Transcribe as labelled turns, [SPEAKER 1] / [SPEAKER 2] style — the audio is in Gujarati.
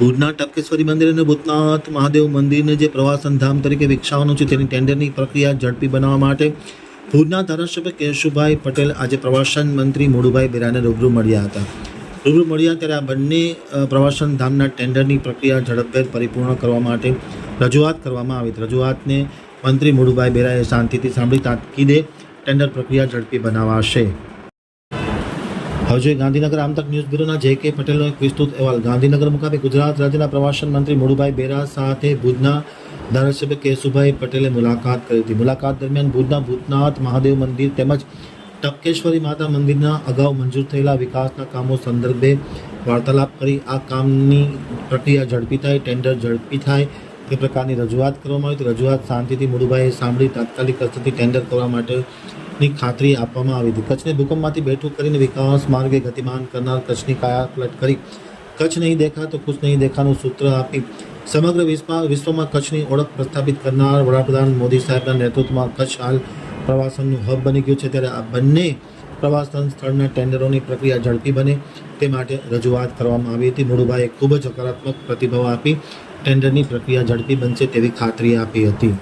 [SPEAKER 1] ભુજના ટપકેશ્વરી મંદિર અને ભૂતનાથ મહાદેવ મંદિરને જે પ્રવાસન ધામ તરીકે વિકસાવવાનું છે તેની ટેન્ડરની પ્રક્રિયા ઝડપી બનાવવા માટે ભુજના ધારાસભ્ય કેશુભાઈ પટેલ આજે પ્રવાસન મંત્રી મોડુભાઈ બેરાને રૂબરૂ મળ્યા હતા. રૂબરૂ મળ્યા ત્યારે આ બંને પ્રવાસન ધામના ટેન્ડરની પ્રક્રિયા ઝડપભેર પરિપૂર્ણ કરવા માટે રજૂઆત કરવામાં આવી. રજૂઆતને મંત્રી મોડુભાઈ બેરાએ શાંતિથી સાંભળી તાકીદે ટેન્ડર પ્રક્રિયા ઝડપી બનાવાશે. હવે જોઈએ ગાંધીનગર આમતક ન્યૂઝ બ્યુરોના જે કે પટેલનો એક વિસ્તૃત અહેવાલ. ગાંધીનગર મુકામે ગુજરાત રાજ્યના પ્રવાસન મંત્રી મોડુભાઈ બેરા સાથે ભુજના ધારાસભ્ય કેશુભાઈ પટેલે મુલાકાત કરી હતી. મુલાકાત દરમિયાન ભુજના ભૂતનાથ મહાદેવ મંદિર તેમજ ટપકેશ્વરી માતા મંદિરના અગાઉ મંજૂર થયેલા વિકાસના કામો સંદર્ભે વાર્તાલાપ કરી આ કામની પ્રક્રિયા ઝડપી થાય, ટેન્ડર ઝડપી થાય તે પ્રકારની રજૂઆત કરવામાં આવી. રજૂઆત શાંતિથી મોડુભાઈએ સાંભળી તાત્કાલિક અસરથી ટેન્ડર કરવા માટેની ખાતરી આપવામાં આવી હતી. કચ્છને ભૂકંપમાંથી બેઠું કરીને વિકાસ માર્ગે ગતિમાન કરનાર કચ્છની કાયાપલટ કરી કચ્છ નહીં દેખા તો કુછ નહીં દેખાનું સૂત્ર આપી સમગ્ર વિશ્વમાં કચ્છની ઓળખ પ્રસ્થાપિત કરનાર વડાપ્રધાન મોદી સાહેબના નેતૃત્વમાં કચ્છ હાલ પ્રવાસનનું હબ બની ગયું છે. ત્યારે આ બંને પ્રવાસન સ્થળના ટેન્ડરોની પ્રક્રિયા ઝડપી બને તે માટે રજૂઆત કરવામાં આવી હતી. મોડુભાઈએ ખૂબ જ હકારાત્મક પ્રતિભાવ આપી ટેન્ડરની પ્રક્રિયા ઝડપી બનશે તેવી ખાતરી આપી હતી.